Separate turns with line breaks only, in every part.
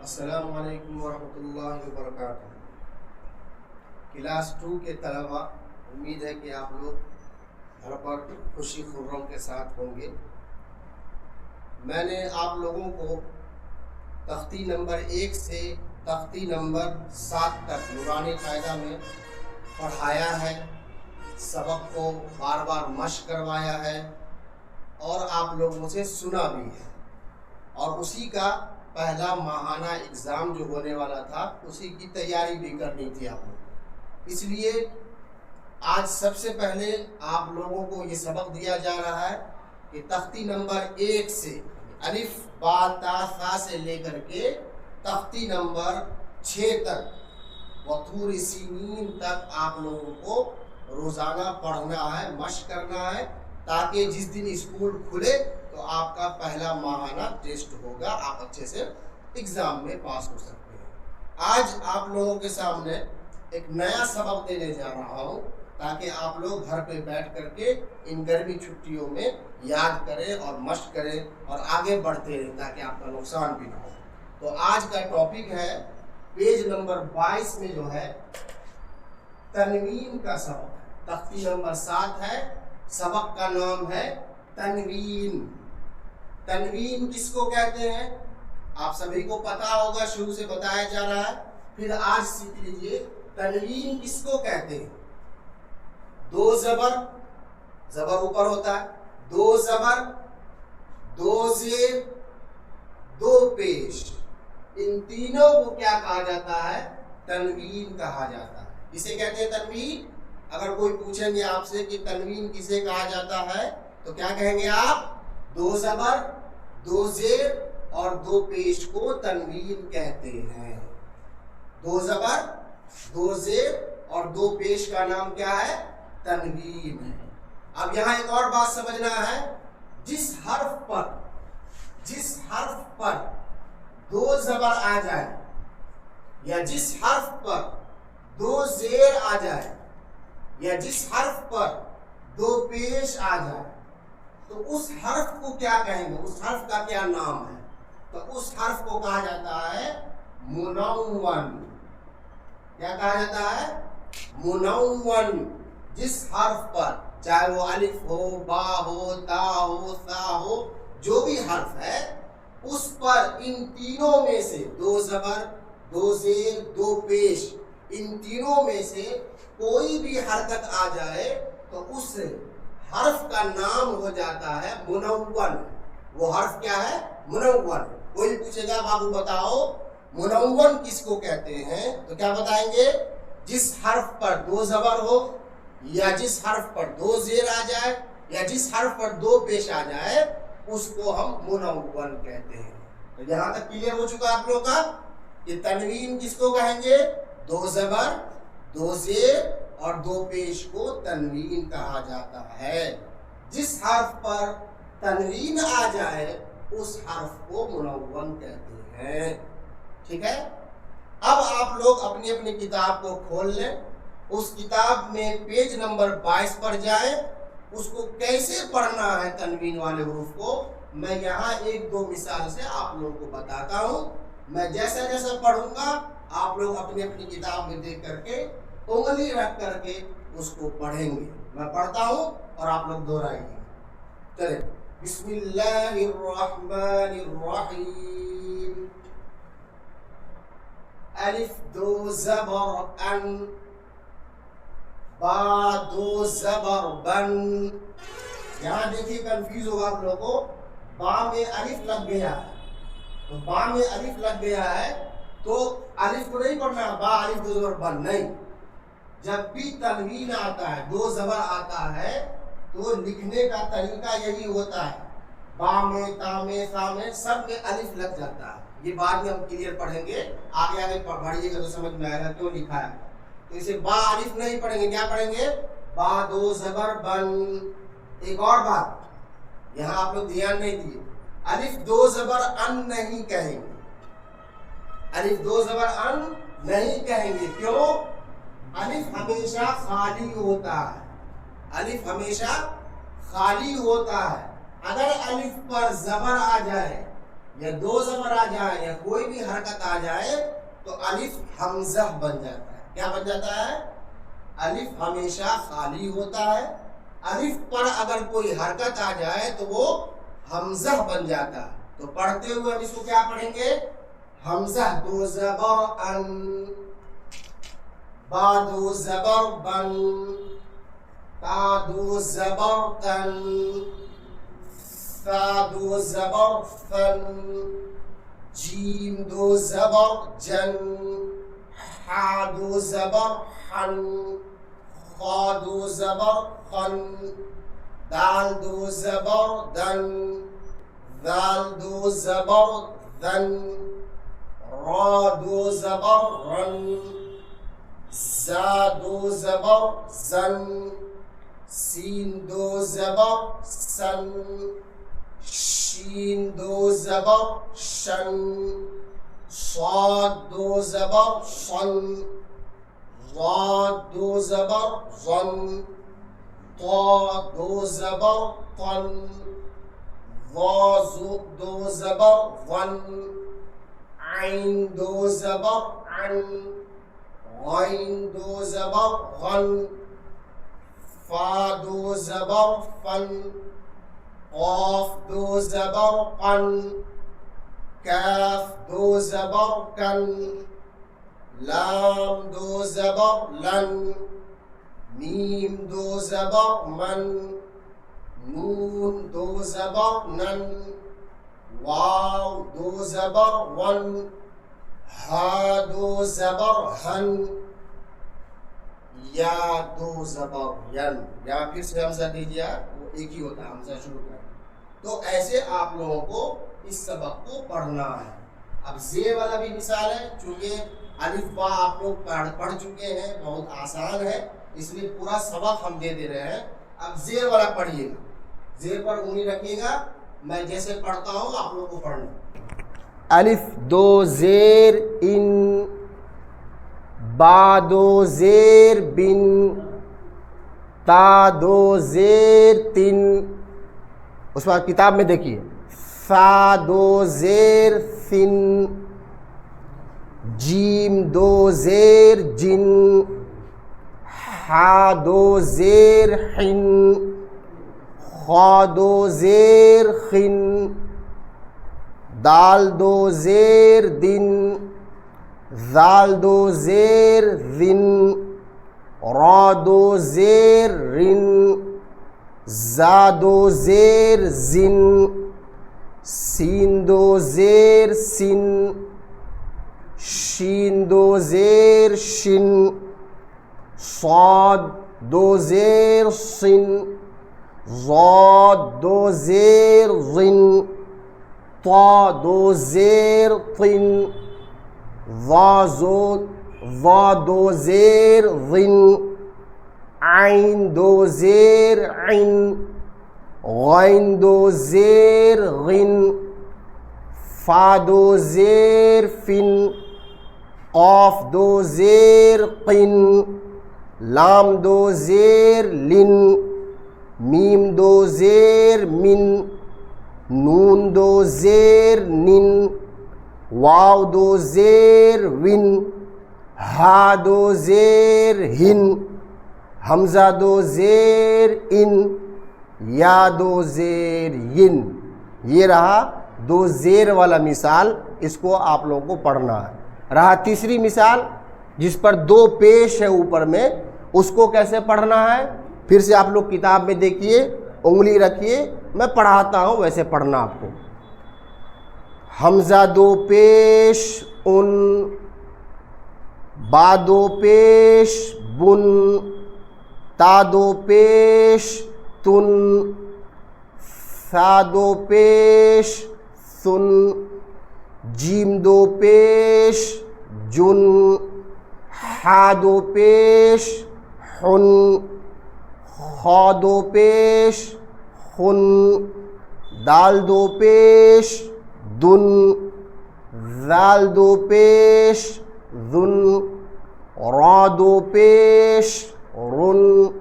السلام علیکم ورحمۃ اللہ وبرکاتہ۔ کلاس 2 کے طلباء، امید ہے کہ آپ لوگ گھر پر خوشی خرم کے ساتھ ہوں گے۔ میں نے آپ لوگوں کو تختی نمبر 1 سے تختی نمبر 7 تک نورانی قاعدہ میں پڑھایا ہے، سبق کو بار بار مشق کروایا ہے اور آپ لوگوں سے سنا بھی ہے، اور اسی کا پہلا ماہانہ اگزام جو ہونے والا تھا اسی کی تیاری بھی کرنی تھی آپ لوگ۔ اس لیے آج سب سے پہلے آپ لوگوں کو یہ سبق دیا جا رہا ہے کہ تختی نمبر 1 سے الف با تا ثا سے لے کر کے تختی نمبر 6 تک وطور سینین تک آپ لوگوں کو روزانہ پڑھنا ہے، مشق کرنا ہے، تاکہ جس دن اسکول کھلے تو آپ کا پہلا ماہانہ ٹیسٹ ہوگا، آپ اچھے سے ایگزام میں پاس ہو سکتے ہیں۔ آج آپ لوگوں کے سامنے ایک نیا سبق دینے جا رہا ہوں، تاکہ آپ لوگ گھر پہ بیٹھ کر کے ان گرمی چھٹیوں میں یاد کریں اور مشق کریں اور آگے بڑھتے رہیں، تاکہ آپ کا نقصان بھی نہ ہو۔ تو آج کا ٹاپک ہے پیج نمبر 22 میں جو ہے تنوین کا سبق ہے، تختی نمبر 7 ہے، سبق کا نام ہے تنوین۔ تنوین کس کو کہتے ہیں آپ سبھی کو پتا ہوگا، شروع سے بتایا جا رہا ہے، پھر آج سیکھ لیجئے تنوین کس کو کہتے ہیں۔ 2 زبر، زبر اوپر ہوتا ہے، 2 زبر، 2 زیر، 2 پیش، ان تینوں کو کیا کہا جاتا ہے؟ تنوین کہا جاتا ہے۔ اسے کہتے ہیں تنوین۔ اگر کوئی پوچھیں گے آپ سے کہ تنوین کسے کہا جاتا ہے تو کیا کہیں گے آپ؟ 2 زبر، 2 زیر اور 2 پیش کو تنوین کہتے ہیں۔ 2 زبر، 2 زیر اور 2 پیش کا نام کیا ہے؟ تنوین ہے۔ اب یہاں ایک اور بات سمجھنا ہے، جس حرف پر 2 زبر آ جائے یا جس حرف پر 2 زیر آ جائے یا جس حرف پر 2 پیش آ جائے تو اس حرف کو کیا کہیں گے؟ اس حرف کا کیا نام ہے؟ تو اس حرف کو کہا جاتا ہے منون۔ کیا کہا جاتا ہے؟ منون۔ جس حرف پر، چاہے وہ الف ہو، با ہو، تا ہو، ثا ہو، جو بھی حرف ہے، اس پر ان تینوں میں سے 2 زبر، 2 زیر، 2 پیش، ان تینوں میں سے کوئی بھی حرکت آ جائے تو اس حرف کا نام ہو جاتا ہے منون۔ وہ حرف کیا ہے؟ منون۔ کوئی پوچھے گا بابو بتاؤ منون کس کو کہتے ہیں، تو کیا بتائیں گے؟ جس حرف پر 2 زبر ہو یا جس حرف پر 2 زیر آ جائے یا جس حرف پر 2 پیش آ جائے اس کو ہم منون کہتے ہیں۔ تو یہاں تک کلیئر ہو چکا آپ لوگوں کا کہ تنوین کس کو کہیں گے؟ 2 زبر، 2 زیر اور 2 پیش کو تنوین کہا جاتا ہے۔ جس حرف پر تنوین آ جائے اس حرف کو منون کہتے ہیں۔ ٹھیک ہے؟ اب آپ لوگ اپنی اپنی کتاب کو کھول لیں، اس کتاب میں پیج نمبر 22 پر جائیں۔ اس کو کیسے پڑھنا ہے تنوین والے حروف کو میں یہاں 1-2 مثال سے آپ لوگوں کو بتاتا ہوں۔ میں جیسا جیسا پڑھوں گا آپ لوگ اپنی اپنی کتاب میں دیکھ کر کے انگلی رکھ کر کے اس کو پڑھیں گے۔ میں پڑھتا ہوں اور آپ لوگ دہرائیں گے۔ چلیں، بسم اللہ الرحمن الرحیم۔ الف 2 زبر ان، با 2 زبر بن۔ یہاں دیکھیے کنفیوز ہوگا آپ لوگوں کو، با میں الف لگ گیا ہے، تو با میں الف لگ گیا ہے تو الف کو نہیں پڑھنا با الف 2 زبر بن، نہیں۔ جب بھی تنوین آتا ہے، 2 زبر آتا ہے تو لکھنے کا طریقہ یہی ہوتا ہے، با میں، تا میں، ثا میں سب میں الف لگ جاتا ہے۔ یہ بعد میں ہم کلیئر پڑھیں گے، آگے پڑھیے گا تو سمجھ میں آئے گا کیوں لکھا ہے۔ تو اسے با الف نہیں پڑھیں گے، کیا پڑھیں گے؟ با 2 زبر بن۔ ایک اور بات یہاں آپ لوگ دھیان نہیں دیے، الف 2 زبر ان نہیں کہیں گے، الف 2 زبر ان نہیں کہیں گے۔ کیوں؟ الف ہمیشہ خالی ہوتا ہے، الف ہمیشہ خالی ہوتا ہے۔ اگر الف پر زبر آ جائے یا دو زبر آ جائے یا کوئی بھی حرکت آ جائے تو الف حمزہ بن جاتا ہے. کیا بن جاتا ہے؟ الف ہمیشہ خالی ہوتا ہے. الف پر اگر کوئی حرکت آ جائے تو وہ حمزہ بن جاتا ہے. تو پڑھتے ہوئے ہم اس کو کیا پڑھیں گے؟ حمزہ دو زبر ان، با دو زبر بن، تا دو زبر تن، ثا دو زبر فن، جیم دو زبر جن، حا دو زبر حن، خا دو زبر خن، دال دو زبر دن، ذال دو زبر ذن، را دو زبر رن، زا دو زبر زن، سین دو زبر سن، شین دو زبر شن، صاد دو زبر صن، ضاد دو زبر ظن، طا دو زبر طن، ظا دو زبر ظن، عین دو زبر عن، غین دو زبر غن، فا دو زبر فن، قاف دو زبر قن، کاف دو زبر کن، لام دو زبر لن، میم دو زبر من، نون دو زبر نن، واو دو زبر ون، ہا دو زبر ہن، یا دو زبر ین. یہاں پھر سے حمزہ دیجیے، وہ ایک ہی ہوتا ہے حمزہ شروع کر. تو ایسے آپ لوگوں کو اس سبق کو پڑھنا ہے. اب زیر والا بھی مثال ہے، چونکہ الف با آپ لوگ پڑھ چکے ہیں، بہت آسان ہے، اس لیے پورا سبق ہم دے رہے ہیں. اب زیر والا پڑھیے گا، زیر پر انگلی رکھیے گا، میں جیسے پڑھتا ہوں آپ لوگ کو پڑھنا. الف دو زیر ان، با دو زیر بن، تا دو زیر تن. اس بعد کتاب میں دیکھیے، ثا دو زیر ثن، جیم دو زیر جن، حا دو زیر حن، خا دو زیر خن، دال دو زیر دن، ذال دو زیر ذن، را دو زیر رن، زا دو زیر زن، سین دو زیر سن، شین دو زیر شن، صاد دو زیر صن، ضاد دو زیر ظن، طا دو زیر طن، ضا دو زیر ظن، عین دو زیر عن، غین دو زیر غن، فا دو زیر فن، قاف دو زیر قن، لام دو زیر لن، میم دو زیر من، نون دو زیر نن، واو دو زیر ون، ہا دو زیر ہن، حمزہ دو زیر ان، یا دو زیر ین. یہ رہا دو زیر والا مثال، اس کو آپ لوگوں کو پڑھنا ہے. رہا تیسری مثال جس پر دو پیش ہے اوپر میں، اس کو کیسے پڑھنا ہے؟ پھر سے آپ لوگ کتاب میں دیکھیے، انگلی رکھیے، میں پڑھاتا ہوں ویسے پڑھنا آپ کو. حمزہ دو پیش ان، با دو پیش بن، تا دو پیش تن، ثا دو پیش ثن، جیم دو پیش جن، حا دو پیش حن، خا دو پیش خن، دال دو پیش دن، ذال دو پیش ذن، را دو پیش رن،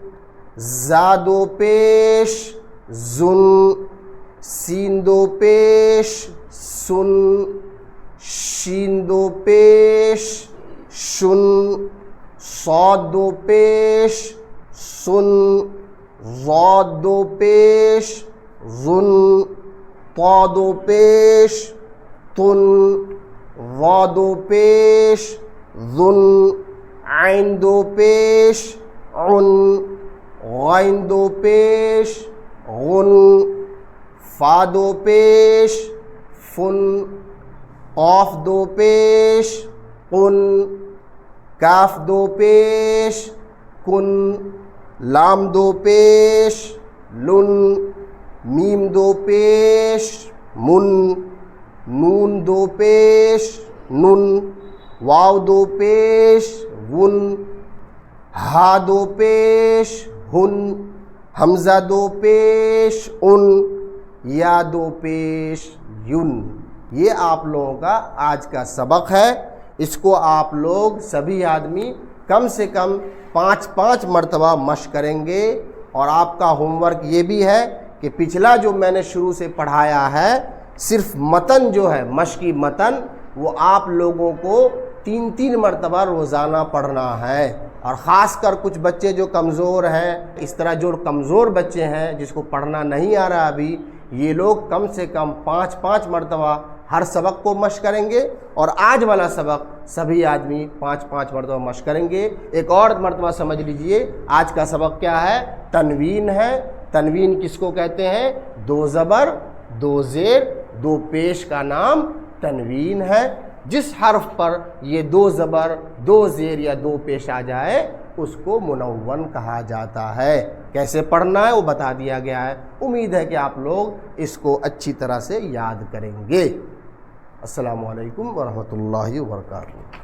زا دو پیش زن، سین دو پیش سن، شین دو پیش شن، صاد دو پیش سن، ضاد دو پیش ظن، طا دو پیش تن، ظا دو پیش ظن، عین دو پیش عن، غین دو پیش غن، فا دو پیش فن، قاف دو پیش قن، کاف دو پیش کن، لام دو پیش لن، میم دو پیش من، نون دو پیش نن، واو دو پیش ون، ہا دو پیش ہن، حمزہ دو پیش ان، یا دو پیش یون۔ یہ آپ لوگوں کا آج کا سبق ہے۔ اس کو آپ لوگ سبھی آدمی کم سے کم 5 مرتبہ مشق کریں گے۔ اور آپ کا ہوم ورک یہ بھی ہے کہ پچھلا جو میں نے شروع سے پڑھایا ہے صرف متن جو ہے مشقی متن وہ آپ لوگوں کو 3 مرتبہ روزانہ پڑھنا ہے۔ اور خاص کر کچھ بچے جو کمزور ہیں، اس طرح جو کمزور بچے ہیں جس کو پڑھنا نہیں آ رہا ابھی، یہ لوگ کم سے کم 5 مرتبہ ہر سبق کو مشق کریں گے۔ اور آج والا سبق سبھی آدمی 5 مرتبہ مشق کریں گے۔ ایک اور مرتبہ سمجھ لیجئے، آج کا سبق کیا ہے؟ تنوین ہے۔ تنوین کس کو کہتے ہیں؟ 2 زبر 2 زیر 2 پیش کا نام تنوین ہے۔ جس حرف پر یہ 2 زبر 2 زیر یا 2 پیش آ جائے اس کو منون کہا جاتا ہے۔ کیسے پڑھنا ہے وہ بتا دیا گیا ہے۔ امید ہے کہ آپ لوگ اس کو اچھی طرح سے یاد کریں گے۔ السلام علیکم ورحمۃ اللہ وبرکاتہ۔